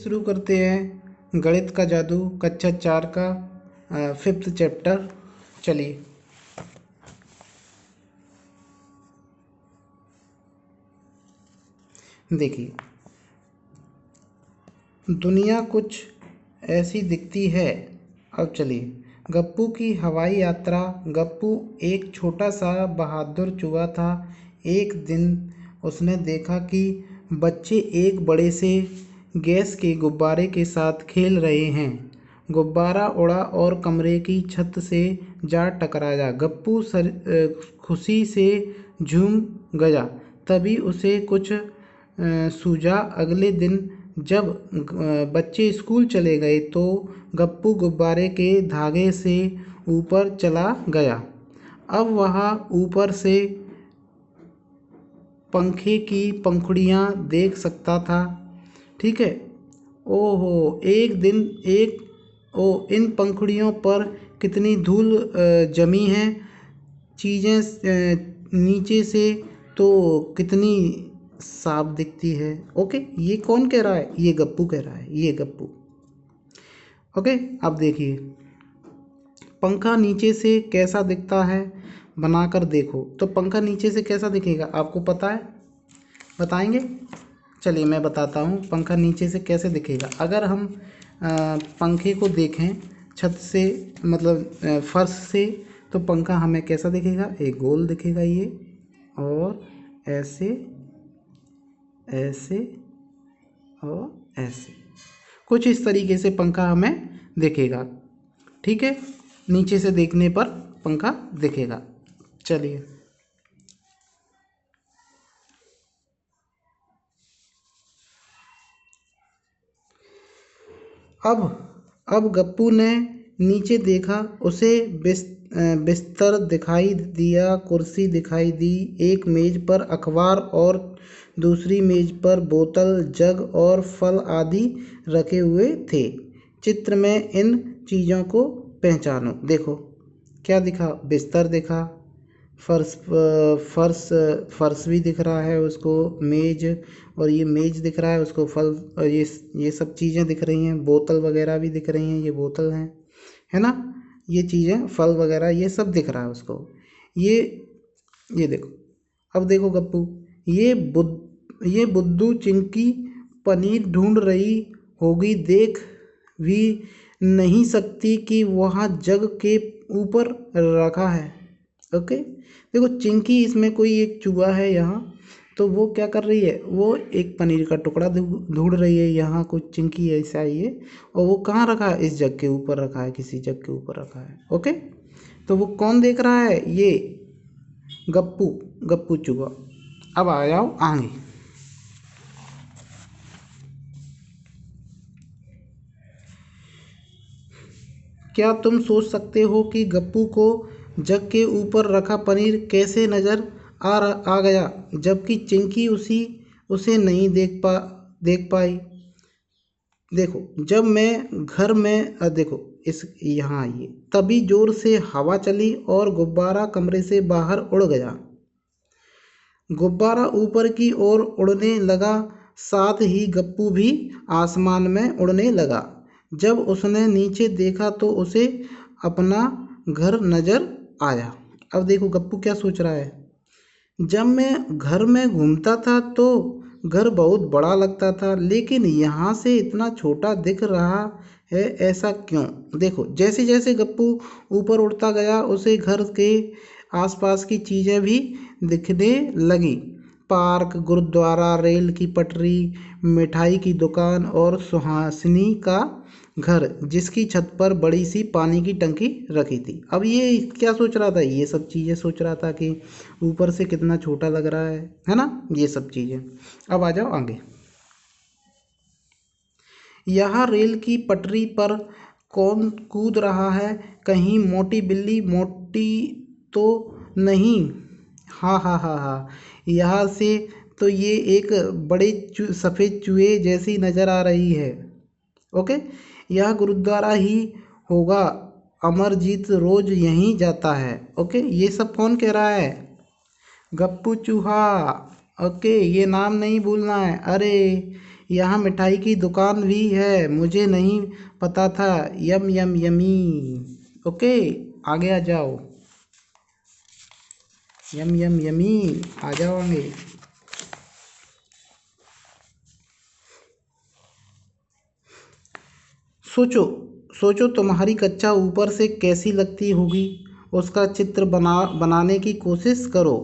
शुरू करते हैं गणित का जादू कक्षा 4 का 5th चैप्टर। चलिए। देखिए, दुनिया कुछ ऐसी दिखती है। अब चलिए, गप्पू की हवाई यात्रा। गप्पू एक छोटा सा बहादुर चूहा था। एक दिन उसने देखा कि बच्चे एक बड़े से गैस के गुब्बारे के साथ खेल रहे हैं। गुब्बारा उड़ा और कमरे की छत से जा टकराया। गप्पू खुशी से झूम गया। तभी उसे कुछ सूझा। अगले दिन जब बच्चे स्कूल चले गए तो गप्पू गुब्बारे के धागे से ऊपर चला गया। अब वह ऊपर से पंखे की पंखुड़ियाँ देख सकता था। ठीक है। ओहो, एक दिन इन पंखुड़ियों पर कितनी धूल जमी है। चीज़ें नीचे से तो कितनी साफ दिखती है। ओके, ये कौन कह रहा है? ये गप्पू कह रहा है, ये गप्पू। ओके, अब देखिए, पंखा नीचे से कैसा दिखता है बनाकर देखो। तो पंखा नीचे से कैसा दिखेगा आपको पता है? बताएंगे? चलिए मैं बताता हूँ पंखा नीचे से कैसे दिखेगा। अगर हम पंखे को देखें छत से, मतलब फर्श से, तो पंखा हमें कैसा दिखेगा? एक गोल दिखेगा ये, और ऐसे ऐसे और ऐसे, कुछ इस तरीके से पंखा हमें दिखेगा। ठीक है, नीचे से देखने पर पंखा दिखेगा। चलिए, अब गप्पू ने नीचे देखा। उसे बिस्तर दिखाई दिया, कुर्सी दिखाई दी। एक मेज पर अखबार और दूसरी मेज पर बोतल, जग और फल आदि रखे हुए थे। चित्र में इन चीज़ों को पहचानो। देखो क्या दिखा? बिस्तर दिखा, फर्श भी दिख रहा है उसको, मेज, और ये मेज दिख रहा है उसको, फल और ये सब चीज़ें दिख रही हैं। बोतल वगैरह भी दिख रही हैं, ये बोतल हैं, है ना। ये चीज़ें, फल वगैरह, ये सब दिख रहा है उसको। ये देखो, अब देखो गप्पू, ये बुद्धू चिंकी पनीर ढूंढ रही होगी। देख भी नहीं सकती कि वह जग के ऊपर रखा है। ओके, देखो चिंकी, इसमें कोई एक चूहा है यहाँ, तो वो क्या कर रही है? वो एक पनीर का टुकड़ा ढूंढ रही है। यहाँ कुछ चिंकी ऐसा ही है, और वो कहाँ रखा है? इस जग के ऊपर रखा है, किसी जग के ऊपर रखा है। ओके, तो वो कौन देख रहा है? ये गप्पू चूहा। अब आ जाओ आगे। क्या तुम सोच सकते हो कि गप्पू को जग के ऊपर रखा पनीर कैसे नजर आ गया, जबकि चिंकी उसे नहीं देख पाई? देखो, जब मैं घर में देखो, इस यहाँ आइए। तभी जोर से हवा चली और गुब्बारा कमरे से बाहर उड़ गया। गुब्बारा ऊपर की ओर उड़ने लगा, साथ ही गप्पू भी आसमान में उड़ने लगा। जब उसने नीचे देखा तो उसे अपना घर नजर आया। अब देखो गप्पू क्या सोच रहा है। जब मैं घर में घूमता था तो घर बहुत बड़ा लगता था, लेकिन यहाँ से इतना छोटा दिख रहा है, ऐसा क्यों? देखो, जैसे जैसे गप्पू ऊपर उड़ता गया उसे घर के आसपास की चीज़ें भी दिखने लगी। पार्क, गुरुद्वारा, रेल की पटरी, मिठाई की दुकान और सुहासिनी का घर, जिसकी छत पर बड़ी सी पानी की टंकी रखी थी। अब ये क्या सोच रहा था? ये सब चीज़ें सोच रहा था कि ऊपर से कितना छोटा लग रहा है ना, ये सब चीज़ें। अब आ जाओ आगे। यहाँ रेल की पटरी पर कौन कूद रहा है? कहीं मोटी बिल्ली मोटी तो नहीं? हाँ हाँ हाँ हाँ, यहाँ से तो ये एक बड़े सफ़ेद चूहे जैसी नज़र आ रही है। ओके, यह गुरुद्वारा ही होगा। अमरजीत रोज यहीं जाता है। ओके, ये सब कौन कह रहा है? गप्पू चूहा। ओके, ये नाम नहीं भूलना है। अरे, यहाँ मिठाई की दुकान भी है, मुझे नहीं पता था। यम यम यमी। ओके, आगे आ जाओ। यम यम यमी, आ जाओ आगे। सोचो सोचो, तुम्हारी कक्षा ऊपर से कैसी लगती होगी। उसका चित्र बनाने की कोशिश करो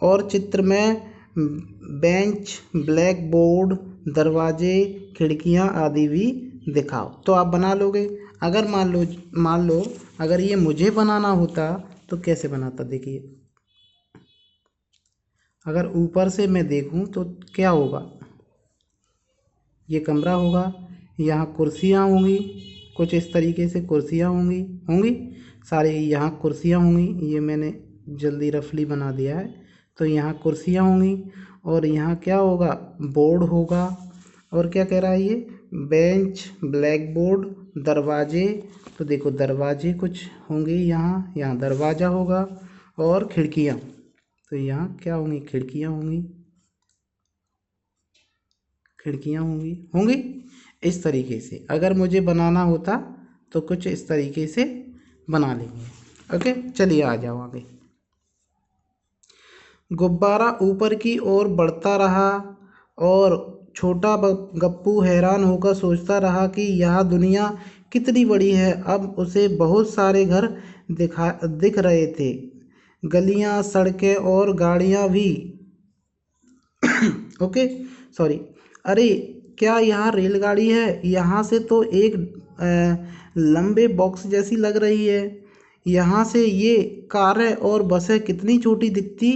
और चित्र में बेंच, ब्लैक बोर्ड, दरवाजे, खिड़कियां आदि भी दिखाओ। तो आप बना लोगे। अगर मान लो अगर ये मुझे बनाना होता तो कैसे बनाता, देखिए। अगर ऊपर से मैं देखूं तो क्या होगा, ये कमरा होगा, यहाँ कुर्सियाँ होंगी, कुछ इस तरीके से कुर्सियाँ होंगी होंगी सारी यहाँ कुर्सियाँ होंगी। ये मैंने जल्दी रफली बना दिया है। तो यहाँ कुर्सियाँ होंगी और यहाँ क्या होगा, बोर्ड होगा। और क्या कह रहा है ये, बेंच, ब्लैक बोर्ड, दरवाजे। तो देखो दरवाजे कुछ होंगे, यहाँ दरवाज़ा होगा और खिड़कियाँ। तो यहाँ क्या होंगी, खिड़कियाँ होंगी, खिड़कियाँ होंगी होंगी इस तरीके से। अगर मुझे बनाना होता तो कुछ इस तरीके से बना लेंगे। ओके, चलिए आ जाओ आगे। गुब्बारा ऊपर की ओर बढ़ता रहा और छोटा गप्पू हैरान होकर सोचता रहा कि यह दुनिया कितनी बड़ी है। अब उसे बहुत सारे घर दिख रहे थे, गलियां, सड़कें और गाड़ियां भी। Okay, sorry. अरे, क्या यहाँ रेलगाड़ी है? यहाँ से तो एक लंबे बॉक्स जैसी लग रही है। यहाँ से ये कारें और बसें कितनी छोटी दिखती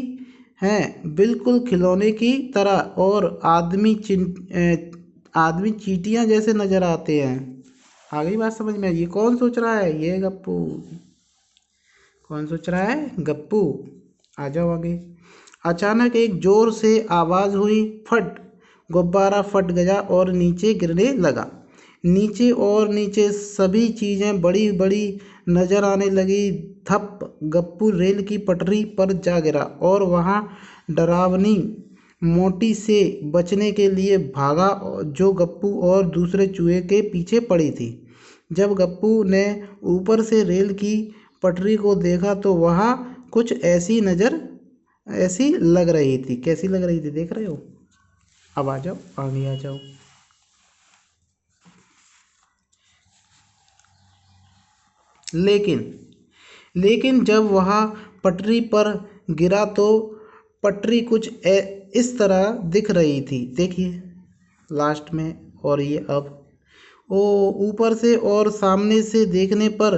हैं, बिल्कुल खिलौने की तरह। और आदमी चींटियाँ जैसे नजर आते हैं। आ गई बात समझ में? ये कौन सोच रहा है? ये गप्पू। कौन सोच रहा है? गप्पू। आ जाओ आगे। अचानक एक जोर से आवाज हुई, फट। गुब्बारा फट गया और नीचे गिरने लगा। नीचे और नीचे सभी चीजें बड़ी बड़ी नजर आने लगी। धप, गप्पू रेल की पटरी पर जा गिरा और वहां डरावनी मोटी से बचने के लिए भागा, जो गप्पू और दूसरे चूहे के पीछे पड़ी थी। जब गप्पू ने ऊपर से रेल की पटरी को देखा तो वह कुछ ऐसी लग रही थी। कैसी लग रही थी, देख रहे हो? अब आ जाओ, आगे आ जाओ। लेकिन लेकिन जब वह पटरी पर गिरा तो पटरी कुछ इस तरह दिख रही थी, देखिए लास्ट में। और ये अब ओ, ऊपर से और सामने से देखने पर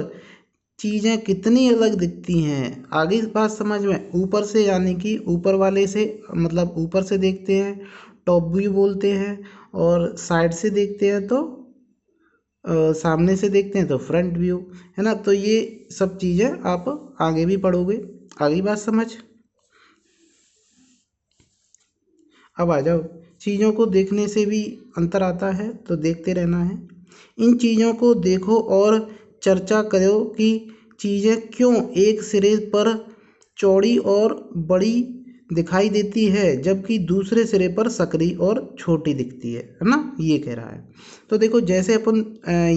चीज़ें कितनी अलग दिखती हैं। आगे इस बात समझ में? ऊपर से यानी कि ऊपर वाले से, मतलब ऊपर से देखते हैं टॉप व्यू बोलते हैं, और साइड से देखते हैं तो सामने से देखते हैं तो फ्रंट व्यू, है ना। तो ये सब चीज़ें आप आगे भी पढ़ोगे। आगे बात समझ? अब आ जाओ। चीज़ों को देखने से भी अंतर आता है, तो देखते रहना है। इन चीज़ों को देखो और चर्चा करो कि चीज़ें क्यों एक सिरे पर चौड़ी और बड़ी दिखाई देती है, जबकि दूसरे सिरे पर सकरी और छोटी दिखती है ना। ये कह रहा है। तो देखो, जैसे अपन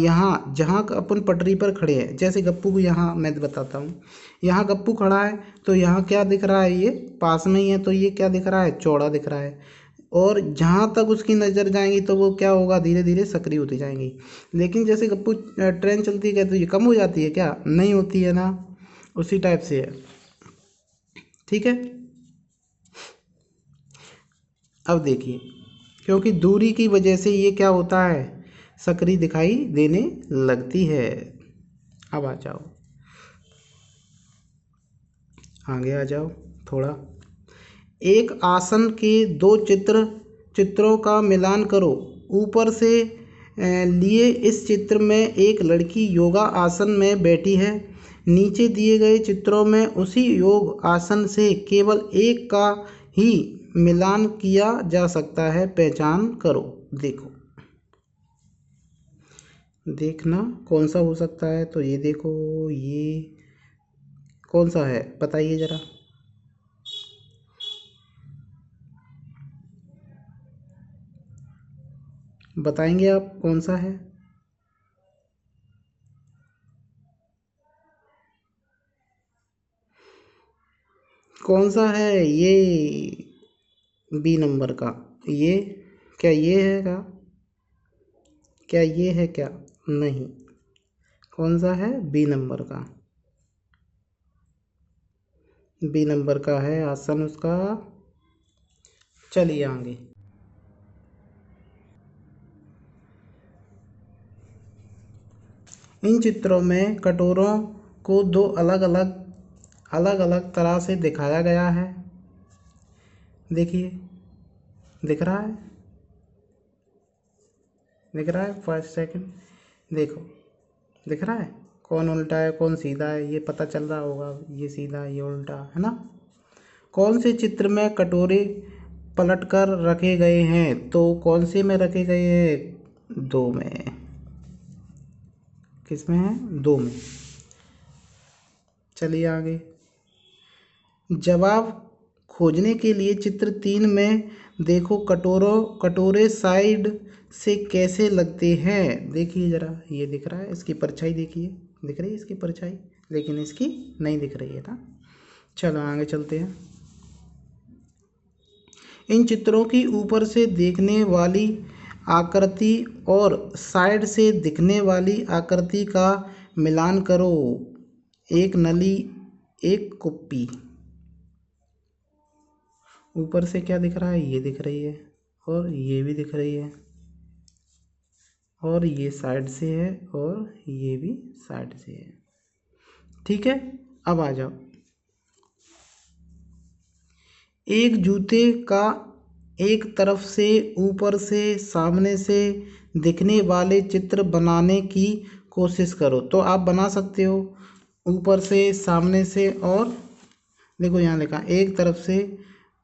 यहाँ जहाँ अपन पटरी पर खड़े हैं, जैसे गप्पू को यहाँ मैं बताता हूँ। यहाँ गप्पू खड़ा है तो यहाँ क्या दिख रहा है, ये पास में ही है तो ये क्या दिख रहा है, चौड़ा दिख रहा है। और जहाँ तक उसकी नज़र जाएंगी तो वो क्या होगा, धीरे धीरे सक्रिय होती जाएंगी। लेकिन जैसे गप्पू ट्रेन चलती है तो ये कम हो जाती है क्या? नहीं होती है ना। उसी टाइप से है। ठीक है। अब देखिए, क्योंकि दूरी की वजह से ये क्या होता है, सक्रिय दिखाई देने लगती है। अब आ जाओ, आगे आ जाओ थोड़ा। एक आसन के दो चित्रों का मिलान करो। ऊपर से लिए इस चित्र में एक लड़की योगा आसन में बैठी है। नीचे दिए गए चित्रों में उसी योग आसन से केवल एक का ही मिलान किया जा सकता है, पहचान करो। देखो, देखना कौन सा हो सकता है। तो ये देखो, ये कौन सा है, बताइए ज़रा। बताएंगे आप कौन सा है? कौन सा है ये? बी नंबर का। ये क्या ये है का? क्या ये है क्या? नहीं। कौन सा है? बी नंबर का। बी नंबर का है आसन उसका। चलिए आगे। इन चित्रों में कटोरों को दो अलग अलग तरह से दिखाया गया है। देखिए, दिख रहा है? दिख रहा है? फर्स्ट सेकंड देखो, दिख रहा है कौन उल्टा है कौन सीधा है, ये पता चल रहा होगा। ये सीधा, ये उल्टा है ना। कौन से चित्र में कटोरे पलट कर रखे गए हैं? तो कौन से में रखे गए हैं? दो में। किस में है? दो में। चलिए आगे। जवाब खोजने के लिए चित्र 3 में देखो कटोरे साइड से कैसे लगते हैं। देखिए ज़रा, ये दिख रहा है, इसकी परछाई देखिए, दिख रही है इसकी परछाई, लेकिन इसकी नहीं दिख रही है ना। चलो आगे चलते हैं। इन चित्रों की ऊपर से देखने वाली आकृति और साइड से दिखने वाली आकृति का मिलान करो। एक नली, एक कुप्पी। ऊपर से क्या दिख रहा है? ये दिख रही है, और ये भी दिख रही है, और ये साइड से है, और ये भी साइड से है। ठीक है, अब आ जाओ। एक जूते का एक तरफ से ऊपर से सामने से दिखने वाले चित्र बनाने की कोशिश करो। तो आप बना सकते हो ऊपर से, सामने से, और देखो यहाँ लिखा एक तरफ से,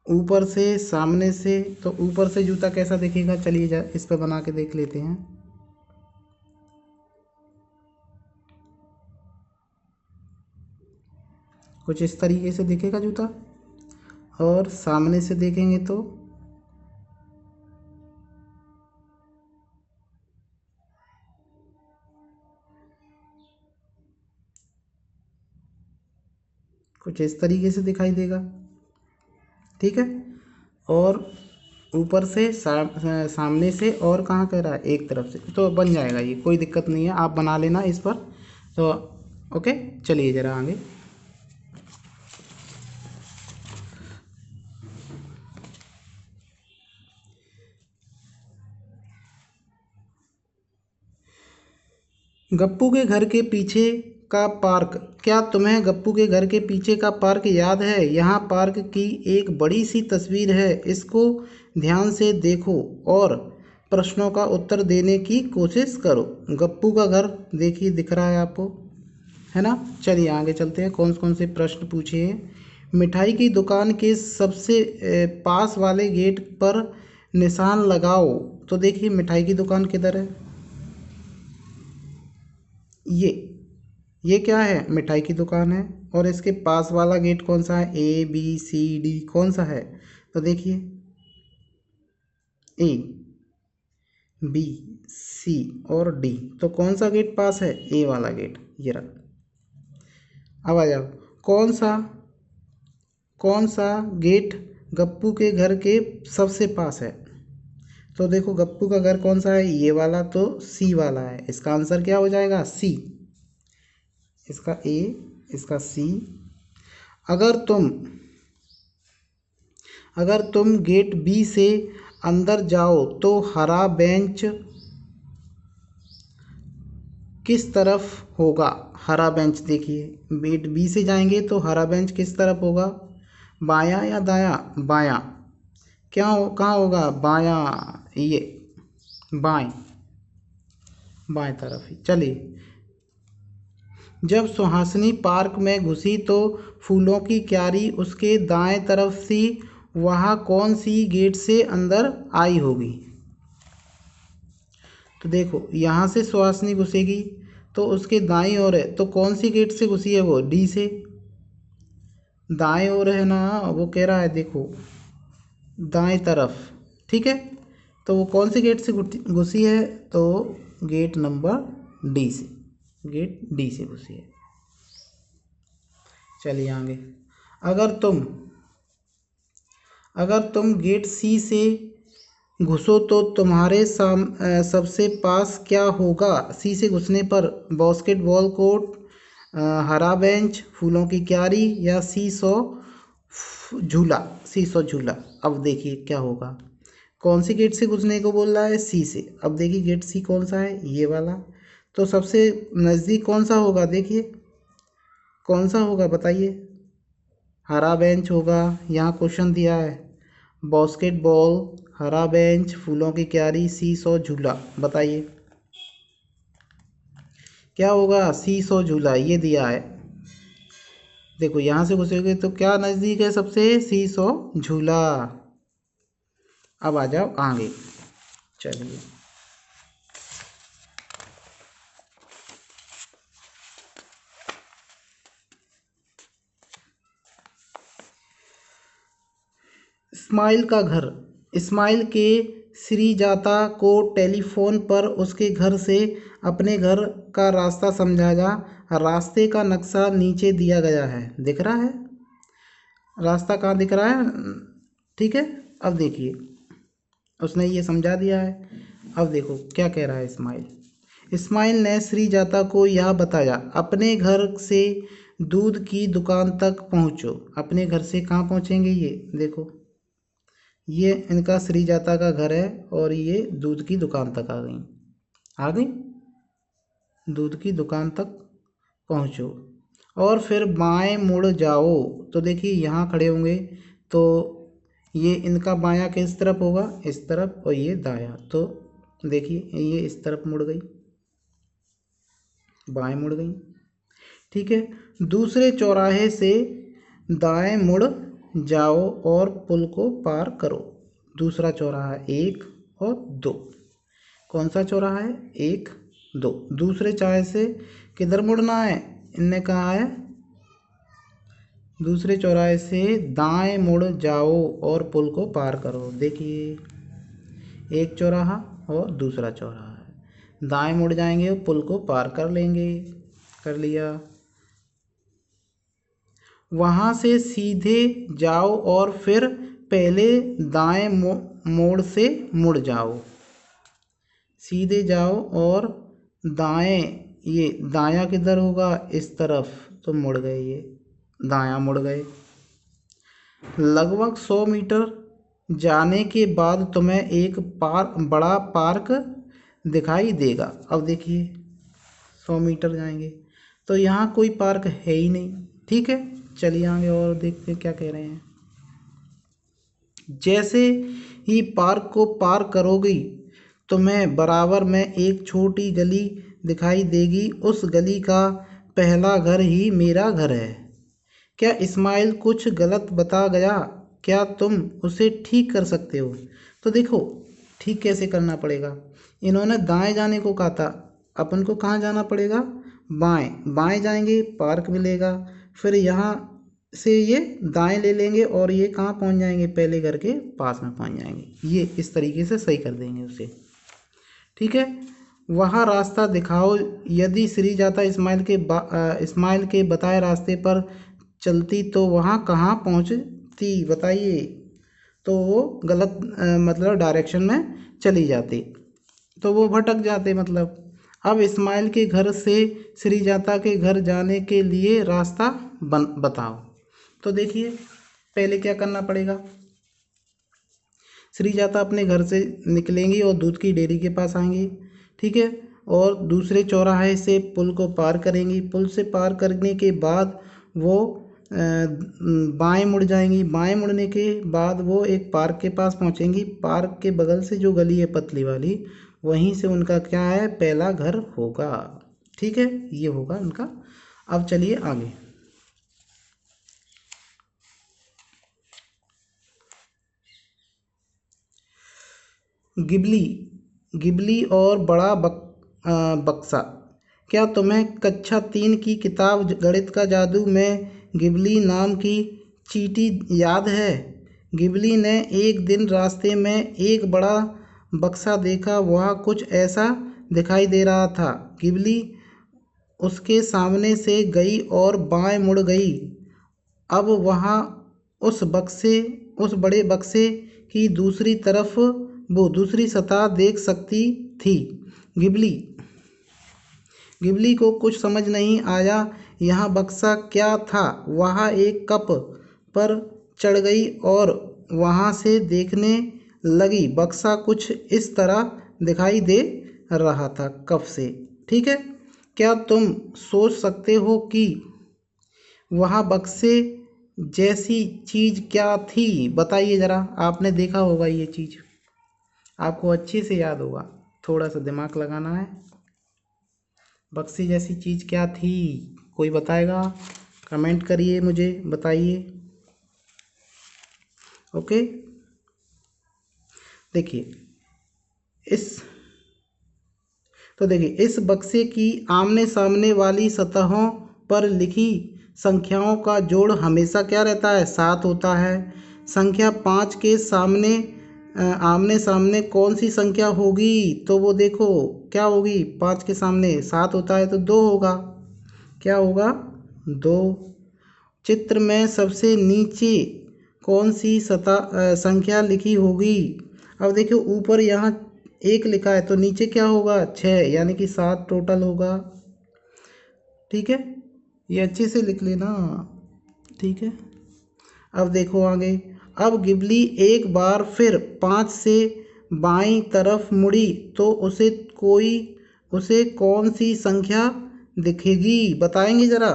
ऊपर से, सामने से। तो ऊपर से जूता कैसा दिखेगा? चलिए इस पर बना के देख लेते हैं। कुछ इस तरीके से दिखेगा जूता, और सामने से देखेंगे तो कुछ इस तरीके से दिखाई देगा। ठीक है, और ऊपर से सामने से, और कहाँ कह रहा है? एक तरफ से। तो बन जाएगा, ये कोई दिक्कत नहीं है, आप बना लेना इस पर। तो ओके, चलिए ज़रा आगे। गप्पू के घर के पीछे का पार्क। क्या तुम्हें गप्पू के घर के पीछे का पार्क याद है? यहाँ पार्क की एक बड़ी सी तस्वीर है, इसको ध्यान से देखो और प्रश्नों का उत्तर देने की कोशिश करो। गप्पू का घर देखिए, दिख रहा है आपको, है ना। चलिए आगे चलते हैं, कौन कौन से प्रश्न पूछे हैं। मिठाई की दुकान के सबसे पास वाले गेट पर निशान लगाओ। तो देखिए मिठाई की दुकान किधर है? ये ये क्या है? मिठाई की दुकान है। और इसके पास वाला गेट कौन सा है? ए बी सी डी, कौन सा है? तो देखिए ए बी सी और डी, तो कौन सा गेट पास है? ए वाला गेट, ये रहा। अब आ जाओ, कौन सा कौन सा गेट गप्पू के घर के सबसे पास है? तो देखो गप्पू का घर कौन सा है? ये वाला, तो सी वाला है। इसका आंसर क्या हो जाएगा? सी। इसका ए, इसका सी। अगर तुम अगर तुम गेट बी से अंदर जाओ तो हरा बेंच किस तरफ होगा? हरा बेंच देखिए, गेट बी से जाएंगे तो हरा बेंच किस तरफ होगा? बायां या दायां? बायां। कहाँ होगा? बायां, ये बाएं, बाएं तरफ ही। चलिए, जब सुहासिनी पार्क में घुसी तो फूलों की क्यारी उसके दाएं तरफ थी, वह कौन सी गेट से अंदर आई होगी? तो देखो यहाँ से सुहासिनी घुसेगी तो उसके दाईं ओर है, तो कौन सी गेट से घुसी है वो? डी से। दाएं ओर है ना, वो कह रहा है देखो दाएं तरफ। ठीक है, तो वो कौन से गेट से घुसी है? तो गेट नंबर डी से, गेट डी से घुसी है। चलिए आगे। अगर तुम गेट सी से घुसो तो तुम्हारे सबसे पास क्या होगा? सी से घुसने पर बास्केटबॉल कोर्ट, हरा बेंच, फूलों की क्यारी या सी सौ झूला। अब देखिए क्या होगा। कौन सी गेट से घुसने को बोल रहा है? सी से। अब देखिए गेट सी कौन सा है? ये वाला। तो सबसे नज़दीक कौन सा होगा? देखिए कौन सा होगा बताइए। हरा बेंच होगा, यहाँ क्वेश्चन दिया है। बास्केटबॉल, हरा बेंच, फूलों की क्यारी, सी-सॉ झूला, बताइए क्या होगा? सी-सॉ झूला ये दिया है। देखो यहाँ से घुसेंगे तो क्या नज़दीक है सबसे? सी-सॉ झूला। अब आ जाओ आगे। चलिए इस्माइल का घर। इस्माइल के श्रीजाता को टेलीफोन पर उसके घर से अपने घर का रास्ता समझाया। रास्ते का नक्शा नीचे दिया गया है, दिख रहा है? रास्ता कहाँ दिख रहा है? ठीक है। अब देखिए उसने ये समझा दिया है। अब देखो क्या कह रहा है इस्माइल। इस्माइल ने श्रीजाता को यह बताया, अपने घर से दूध की दुकान तक पहुँचो। अपने घर से कहाँ पहुँचेंगे? ये देखो, ये इनका श्रीजाता का घर है और ये दूध की दुकान तक आ गई। दूध की दुकान तक पहुँचो और फिर बाएं मुड़ जाओ। तो देखिए यहाँ खड़े होंगे तो ये इनका बायां किस तरफ होगा? इस तरफ, और ये दायां। तो देखिए ये इस तरफ मुड़ गई, बाएं मुड़ गई। ठीक है। दूसरे चौराहे से दाएं मुड़ जाओ और पुल को पार करो। दूसरा चौराहा 1 और 2। कौन सा चौराहा है? 1, 2। दूसरे चौराहे से किधर मुड़ना है? इनने कहा है दूसरे चौराहे से दाएं मुड़ जाओ और पुल को पार करो। देखिए एक चौराहा और दूसरा चौराहा है। दाएं मुड़ जाएंगे और पुल को पार कर लेंगे। कर लिया। वहाँ से सीधे जाओ और फिर पहले दाएं मोड़ से मुड़ जाओ। सीधे जाओ और दाएं, ये दायां किधर होगा? इस तरफ। तो मुड़ गए, ये दायां मुड़ गए। लगभग 100 मीटर जाने के बाद तुम्हें एक बड़ा पार्क दिखाई देगा। अब देखिए 100 मीटर जाएंगे तो यहाँ कोई पार्क है ही नहीं। ठीक है, चलिए आगे और देखते क्या कह रहे हैं। जैसे ही पार्क को पार करोगी तुम्हें बराबर में एक छोटी गली दिखाई देगी। उस गली का पहला घर ही मेरा घर है। क्या इस्माइल कुछ गलत बता गया? क्या तुम उसे ठीक कर सकते हो? तो देखो ठीक कैसे करना पड़ेगा। इन्होंने दाएं जाने को कहा था, अपन को कहाँ जाना पड़ेगा? बाएं। बाएं जाएंगे पार्क मिलेगा, फिर यहाँ से ये दाएं ले लेंगे और ये कहाँ पहुँच जाएंगे? पहले घर के पास में पहुँच जाएंगे। ये इस तरीके से सही कर देंगे उसे। ठीक है। वहाँ रास्ता दिखाओ। यदि श्रीजाता इस्माइल के बताए रास्ते पर चलती तो वहाँ कहाँ पहुँचती? बताइए। तो वो गलत मतलब डायरेक्शन में चली जाती, तो वो भटक जाते मतलब। अब इस्माइल के घर से श्रीजाता के घर जाने के लिए रास्ता बताओ। तो देखिए पहले क्या करना पड़ेगा। श्रीजाता अपने घर से निकलेंगी और दूध की डेयरी के पास आएंगी। ठीक है। और दूसरे चौराहे से पुल को पार करेंगी। पुल से पार करने के बाद वो बाएं मुड़ जाएंगी। बाएं मुड़ने के बाद वो एक पार्क के पास पहुंचेंगी। पार्क के बगल से जो गली है पतली वाली, वहीं से उनका क्या है? पहला घर होगा। ठीक है, ये होगा उनका। अब चलिए आगे। गिबली और बड़ा बक्सा। क्या तुम्हें कक्षा 3 की किताब गणित का जादू में गिबली नाम की चींटी याद है? गिबली ने एक दिन रास्ते में एक बड़ा बक्सा देखा वह कुछ ऐसा दिखाई दे रहा था। गिबली उसके सामने से गई और बाएं मुड़ गई। अब वहाँ उस बड़े बक्से की दूसरी तरफ वो दूसरी सतह देख सकती थी। गिबली गिबली को कुछ समझ नहीं आया यहाँ बक्सा क्या था। वह एक कप पर चढ़ गई और वहाँ से देखने लगी। बक्सा कुछ इस तरह दिखाई दे रहा था कप से। ठीक है, क्या तुम सोच सकते हो कि वह बक्से जैसी चीज़ क्या थी? बताइए ज़रा, आपने देखा होगा ये चीज़, आपको अच्छे से याद होगा, थोड़ा सा दिमाग लगाना है। बक्से जैसी चीज़ क्या थी? कोई बताएगा? कमेंट करिए, मुझे बताइए। ओके, देखिए इस बक्से की आमने सामने वाली सतहों पर लिखी संख्याओं का जोड़ हमेशा क्या रहता है? 7 होता है। संख्या 5 के सामने आमने सामने कौन सी संख्या होगी? तो वो देखो क्या होगी, 5 के सामने 7 होता है तो 2 होगा। क्या होगा? 2। चित्र में सबसे नीचे कौन सी संख्या लिखी होगी? अब देखिए ऊपर यहाँ 1 लिखा है तो नीचे क्या होगा? 6, यानी कि 7 टोटल होगा। ठीक है, ये अच्छे से लिख लेना। ठीक है, अब देखो आगे। अब गिबली एक बार फिर 5 से बाईं तरफ मुड़ी तो उसे कौन सी संख्या दिखेगी? बताएंगे ज़रा।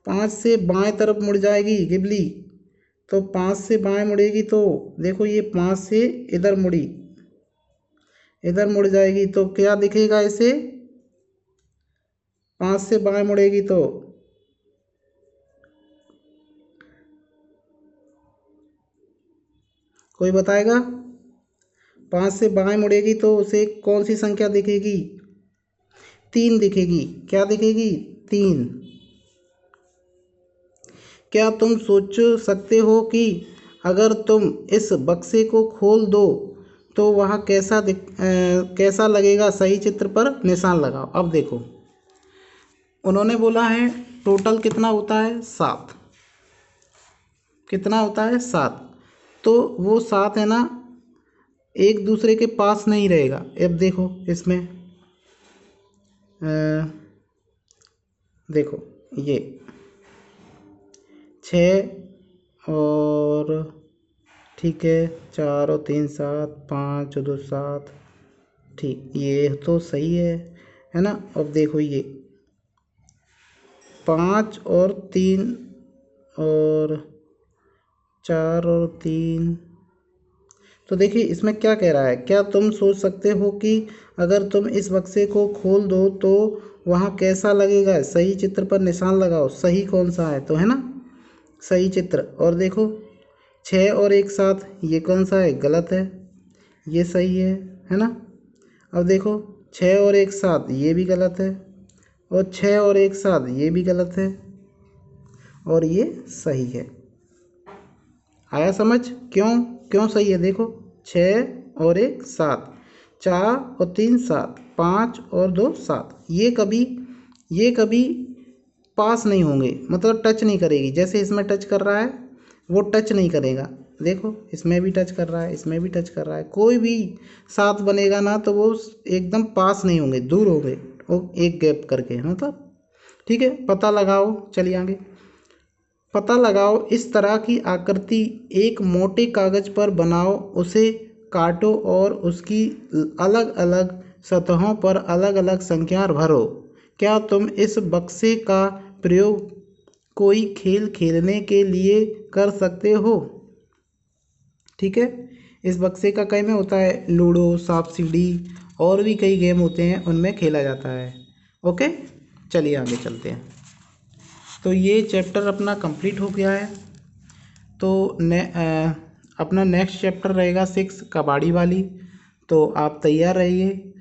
5 से बाएं तरफ मुड़ जाएगी गिबली, तो 5 से बाएं मुड़ेगी तो देखो ये 5 से इधर मुड़ी, इधर मुड़ जाएगी तो क्या दिखेगा इसे? 5 से बाएं मुड़ेगी तो कोई बताएगा? 5 से बाएं मुड़ेगी तो उसे कौन सी संख्या दिखेगी? 3 दिखेगी। क्या दिखेगी? 3। क्या तुम सोच सकते हो कि अगर तुम इस बक्से को खोल दो तो वह कैसा लगेगा? सही चित्र पर निशान लगाओ। अब देखो उन्होंने बोला है टोटल कितना होता है? 7। कितना होता है? 7। तो वो 7 है ना, एक दूसरे के पास नहीं रहेगा। अब देखो इसमें देखो ये 6 और ठीक है 4 और 3 7, 5 और 2 7, ठीक, ये तो सही है ना। अब देखो ये 5 और 3 और 4 और 3, तो देखिए इसमें क्या कह रहा है? क्या तुम सोच सकते हो कि अगर तुम इस बक्से को खोल दो तो वहाँ कैसा लगेगा? सही चित्र पर निशान लगाओ। सही कौन सा है? तो है ना सही चित्र। और देखो 6 और 1 7, ये कौन सा है? गलत है, ये सही है ना। अब देखो 6 और 1 7, ये भी गलत है, और 6 और 1 7, ये भी गलत है, और ये सही है। आया समझ? क्यों क्यों सही है? देखो 6 और 1 7, 4 और 3 7, 5 और 2 7, ये कभी पास नहीं होंगे, मतलब टच नहीं करेगी। जैसे इसमें टच कर रहा है वो टच नहीं करेगा। देखो इसमें भी टच कर रहा है, इसमें भी टच कर रहा है। कोई भी 7 बनेगा ना तो वो एकदम पास नहीं होंगे, दूर होंगे, वो एक गैप करके, मतलब। ठीक है, पता लगाओ। चलिए आगे। पता लगाओ। इस तरह की आकृति एक मोटे कागज पर बनाओ, उसे काटो और उसकी अलग अलग सतहों पर अलग अलग संख्या भरो। क्या तुम इस बक्से का प्रयोग कोई खेल खेलने के लिए कर सकते हो? ठीक है, इस बक्से का कई में होता है लूडो, सांप सीढ़ी, और भी कई गेम होते हैं, उनमें खेला जाता है। ओके, चलिए आगे चलते हैं। तो ये चैप्टर अपना कंप्लीट हो गया है। तो अपना नेक्स्ट चैप्टर रहेगा 6 कबाड़ी वाली। तो आप तैयार रहिए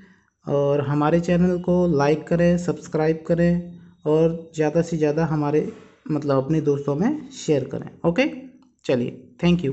और हमारे चैनल को लाइक करें, सब्सक्राइब करें, और ज़्यादा से ज़्यादा हमारे अपने दोस्तों में शेयर करें। ओके, चलिए, थैंक यू।